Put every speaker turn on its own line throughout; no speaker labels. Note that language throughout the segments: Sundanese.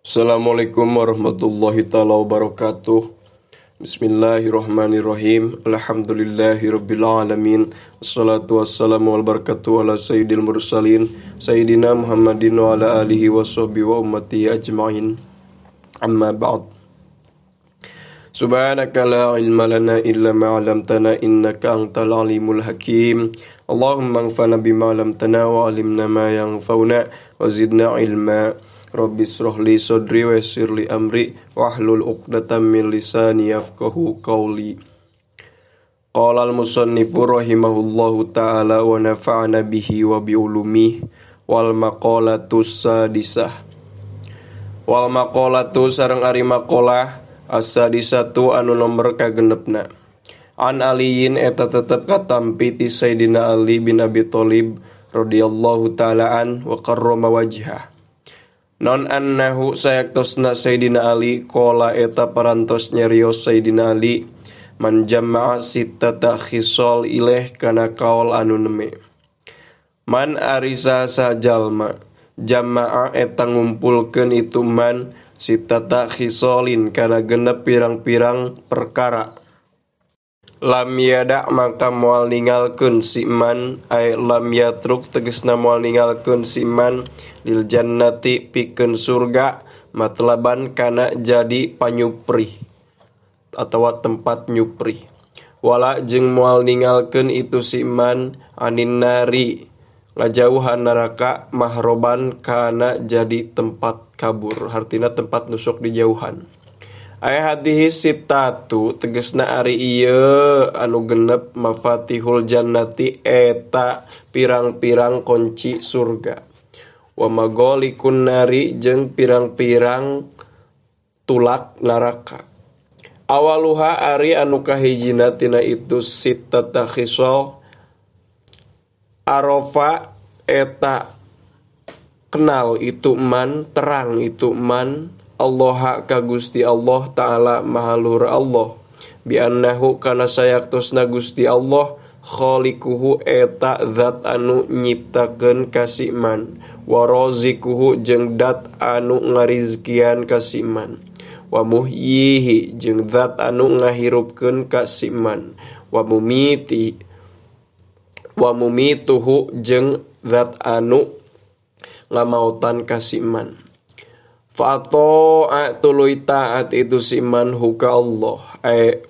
Assalamualaikum warahmatullahi taala wabarakatuh. Bismillahirrahmanirrahim. Alhamdulillahirabbil alamin. Wassalatu wassalamu wal barakatuh ala sayyidil mursalin sayyidina Muhammadin wa ala alihi washabbihi wa ummatihi ajmain. Amma ba'd. Subhanaka la ilma lana illa ma 'allamtana innaka antal alimul hakim. Allahumma anfa'na bima 'allamtana wa 'allimna ma yanfa'una wa zidna ilma. Rabbi shrah li sadri wa yassir li amri wahlul 'uqdatam min lisani yafqahu qawli. Qala al-musannifu rahimahullahu ta'ala wa nafa'ana bihi wa bi ulumihi wal maqalatu sadisah. Wal maqalatu sareng ari maqalah as-sadisatu anu nomor kagenepna. An aliyin eta tetep katampi ti Sayyidina Ali bin Abi Thalib radhiyallahu ta'ala an wa karrama wajhah. Non annahu sayaktosna Sayyidina Ali kola eta parantos nyarios Sayyidina Ali man jama'a sittata khisal ileh kana kaol anu neme. Man arisa sajalma jama'a eta ngumpulkeun itu man sittata khisalin kana genep pirang-pirang perkara. Lam yada maka moal ningalkeun si man ay lam yatruk tegesna moal ningalkeun si man lil jannati pikeun surga matlaban kana jadi panyupri atawa tempat nyupri. Wala jeung moal ningalkeun itu si man anin nari ngajauhan neraka mahroban kana jadi tempat kabur, artina tempat nusuk dijauhan. Ay hadihi sittatu tegesna ari ieu anu genep mafatihul jannati eta pirang-pirang kunci surga. Wa magolikun nari jeung pirang-pirang tulak neraka. Awaluha ari anu kahijina tina itu sittata khisal arofa eta kenal itu man terang itu man Allah ka Gusti Allah Ta'ala mahalur Allah bi annahu kana sayaktosna Gusti Allah khaliquhu eta zat anu nyiptakeun kasiman wa razikuhu jeung dat anu ngarizkian kasiman wa muhyihi jeung zat anu ngahirupkeun kasiman wa mumituhu jeung zat anu ngamautan kasiman. Fa'ato'a tuluy ta'at itu siman huka Allah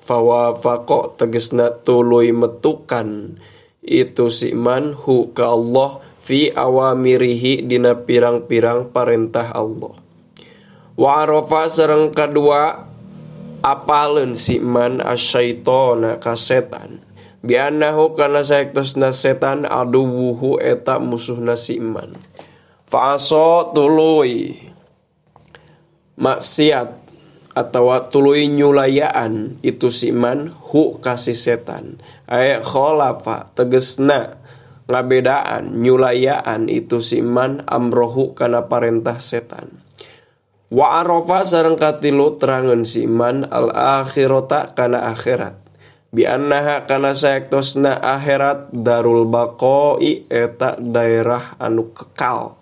fawafaqo tegesna tuluy metukan itu siman huka Allah fi awamirihi dina pirang-pirang parentah Allah. Wa arafa sareng kadua apaleun siman asyaitona ka setan bi annahu kana saektosna setan aduwuhu eta musuhna siman. Fa'aso tuluy maksiat atau tuluy nyulayaan itu siman hu kasih setan ay kholafa tegesna ngabedaan nyulayaan itu siman amrohu kana parentah setan. Wa arafa sareng katilu terangeun siman al akhirata kana akhirat bi annaha kana saektosna akhirat darul baqoi eta daerah anu kekal.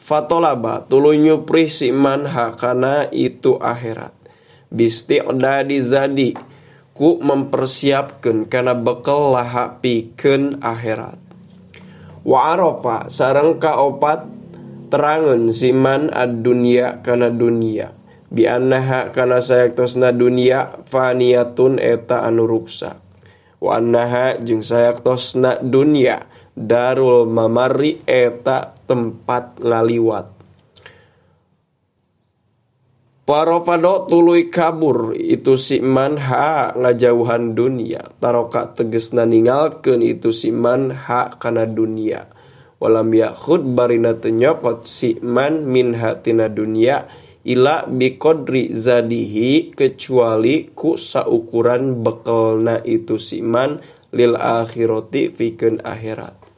Fatolaba tuluy nyuprih si man hakana itu akhirat bisti'dadi zadi ku mempersiapkeun kana bekal laha pikeun akhirat. Wa arafa sareng kaopat terangeun si man ad-dunya kana dunya bi annaha kana sayaktosna dunya faniyatun eta anu ruksak wa annaha jeung sayaktosna dunya darul mamari eta tempat ngaliwat. Parofado tuluy kabur itu si man ha ngajauhan dunia taroka tegesna ningalkeun itu si man ha kana dunia walam yakhud barina teu nyokot si man minha tina dunia ila biqadri zadihi kecuali ku saukuran bekelna itu si man lil akhirati fikeun akhirat.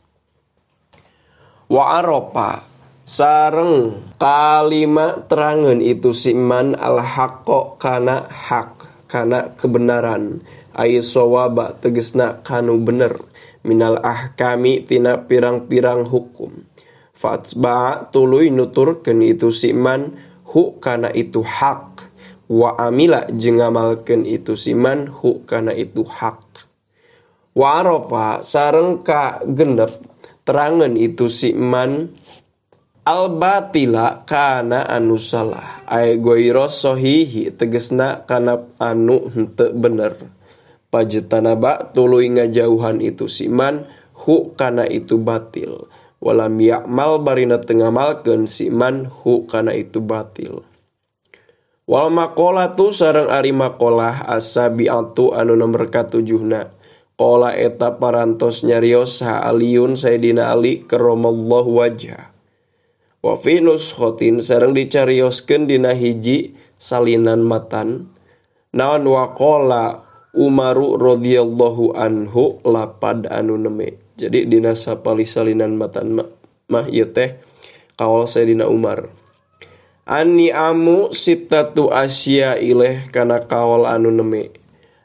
Wa aropa sareng kalima terangeun itu siman al haqqo kana hak kana kebenaran ay sawaba tegesna kanu bener minal ahkami tina pirang-pirang hukum. Fatsba tuluy nuturkeun itu siman hu kana itu hak, wa amila jeung ngamalkeun itu si man hu kana itu hak. Wa arafa sareng ka genep terangan itu si man al batila kana anu salah, ay goiros sohihi tegesna kana anu henteu bener. Pajtanaba tuluy ngajauhan itu si man hu kana itu batil, walam ya'mal barina teu ngamalkeun si man hu kana itu batil. Wal maqolatu sareng ari maqolah asabiatu anu nomor katujuhna. Qala eta parantos nyarios ha Aliun Sayyidina Ali karramallahu wajhah. Wa fi nuskhatin sareng dicarioskeun dina hiji salinan matan naon wa qala Umaru radhiyallahu anhu lapad anu neme. Jadi dina sapali salinan matan mah ieu teh kaul Sayyidina Umar. Ani amu sittatu asya ileh kana kaul anu neme.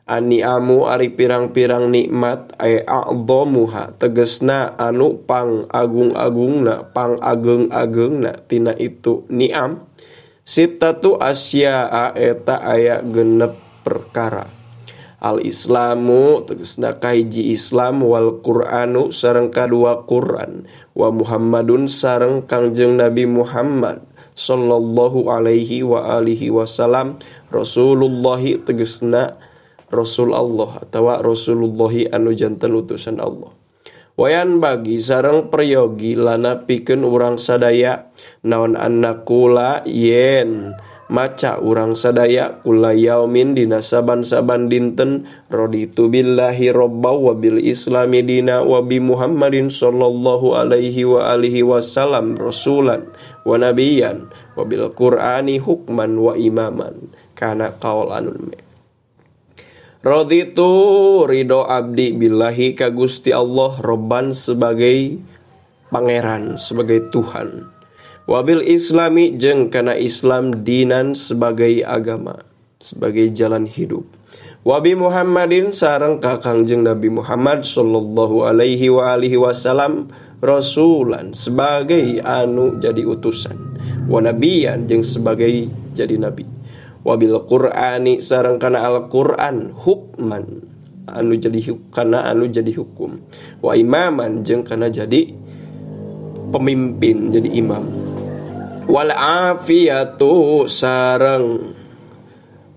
Ani amu ari pirang-pirang nikmat ay a'dhamuha tegesna anu pang agung-agungna pang ageng-agengna tina itu ni'am. Sittatu asya'a eta aya genep perkara. Al islamu tegesna kahiji Islam, wal Qur'anu sareng kadua Qur'an, wa Muhammadun sareng Kangjeng Nabi Muhammad sallallahu alaihi wa alihi wasallam, Rasulullahi tegesna Rasul Allah atawa Rasulullahi anu janten utusan Allah. Wayan bagi sareng peryogi lana pikeun urang sadaya naon annakula yen maca urang sadaya kula yaumin dina saban-saban dinten raditu billahi robba wa bil islami dina wa bi Muhammadin sallallahu alaihi wa alihi wasallam rasulan wa nabiyan wa bil qur'ani hukman wa imaman kana qaul anun me. Raditu ridho abdi billahi ka Gusti Allah robban sebagai pangeran, sebagai Tuhan. Wabil islami jeung kana Islam dinan sebagai agama, sebagai jalan hidup. Wabi Muhammadin sareng ka Kangjeng Nabi Muhammad sallallahu alaihi wa alihi wasallam rasulan sebagai anu jadi utusan, wa nabiyan jeung sebagai jadi nabi. Wabil Qur'ani sareng kana Al-Qur'an hukman anu jadi kana anu jadi hukum, wa imaman jeung kana jadi pemimpin, jadi imam. Wal afiyatu sareng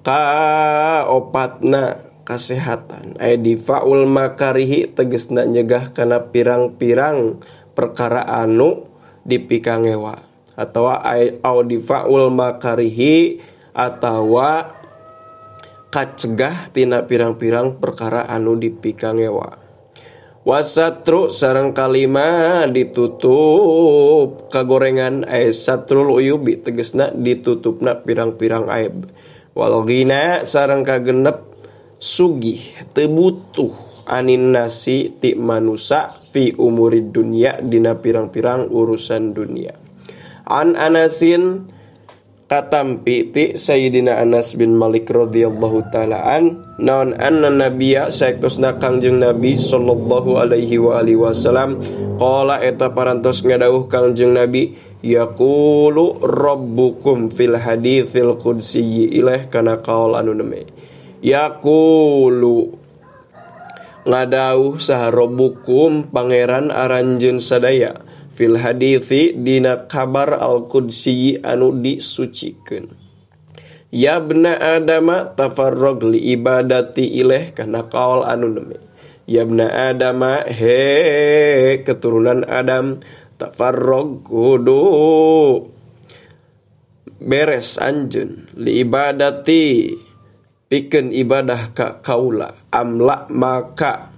ka opatna kasehatan, ay difaul makarihi tegesna nyegah kana pirang-pirang perkara anu dipikangewa, atawa ay difaul makarihi atawa kacegah tina pirang-pirang perkara anu dipikangewa. Wasatru sareng kalima ditutup kagorengan ay satrul uyubi tegesna ditutupna pirang-pirang aib. Wal ghina sareng kagenep sugih teu butuh anin nasi ti manusa fi umurid dunya dina pirang-pirang urusan dunia. An Anasin katampi ti Sayyidina Anas bin Malik radhiyallahu ta'ala naon anna nabiyya saektosna Kangjeng Nabi sallallahu alaihi wa alihi wasallam qala eta parantos ngadawuh Kangjeng Nabi yaqulu rabbukum fil haditsil qudsi ilaih kana qaul anu neme. Yaqulu ngadawuh saha rabbukum pangeran aranjeun sadaya fil hadithi dina kabar al-qudsi anu disucikeun. Ya bna adama tafarrog li ibadati ilaih kana qaul anu neme. Ya bna adama he keturunan Adam tafarrog kudu beres anjeun li ibadati pikeun ibadah ka kaula amla maka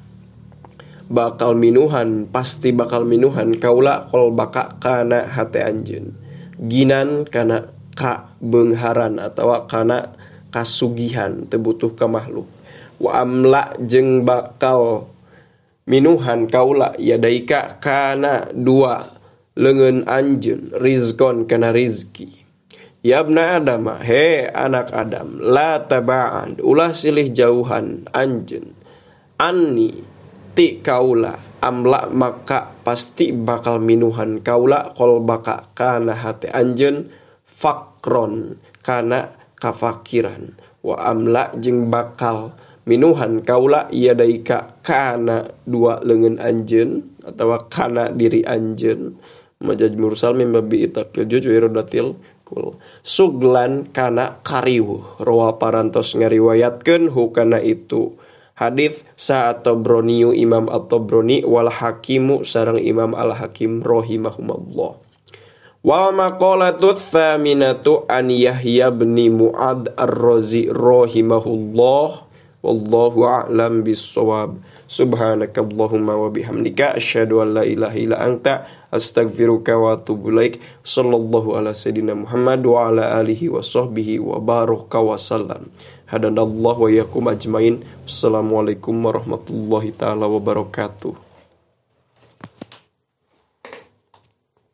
bakal minuhan, pasti bakal minuhan kaula kol baka kana hate anjeun ginan kana ka beungharan atawa kana kasugihan teu butuh ka makhluk. Wa amla jeung bakal minuhan kaula yadaika kana dua leungeun anjeun rizqon kana rizki. Ya ibna Adam he anak Adam la taba'an ulah silih jauhan anjeun anni ti kaula amla maka pasti bakal minuhan kaula kol baka kana hate anjeun fakron kana kafakiran, wa amla jeung bakal minuhan kaula yadaika kana dua leungeun anjeun atawa kana diri anjeun. Majaz mursal min babi itakil juj wiradatil kul suglan kana kariwuh rawa parantos ngariwayatkeun hukana itu hadis sa at-Tabrani Imam at-Tabrani wal Hakimu sareng Imam al-Hakim rahimahumallah. Wa maqalatu tsaminatu an Yahya bin Mu'ad ar-Razi rahimahullah wallahu a'lam bis-shawab. Subhanakallahumma wa bihamdika asyhadu an la ilaha illa anta astaghfiruka wa atubu ilaik. Sallallahu ala sayyidina Muhammad wa ala alihi wa sahbihi wa baraka wa sallam. Hadanallahu wa iyyakum ajmain. Assalamualaikum warahmatullahi taala wabarakatuh.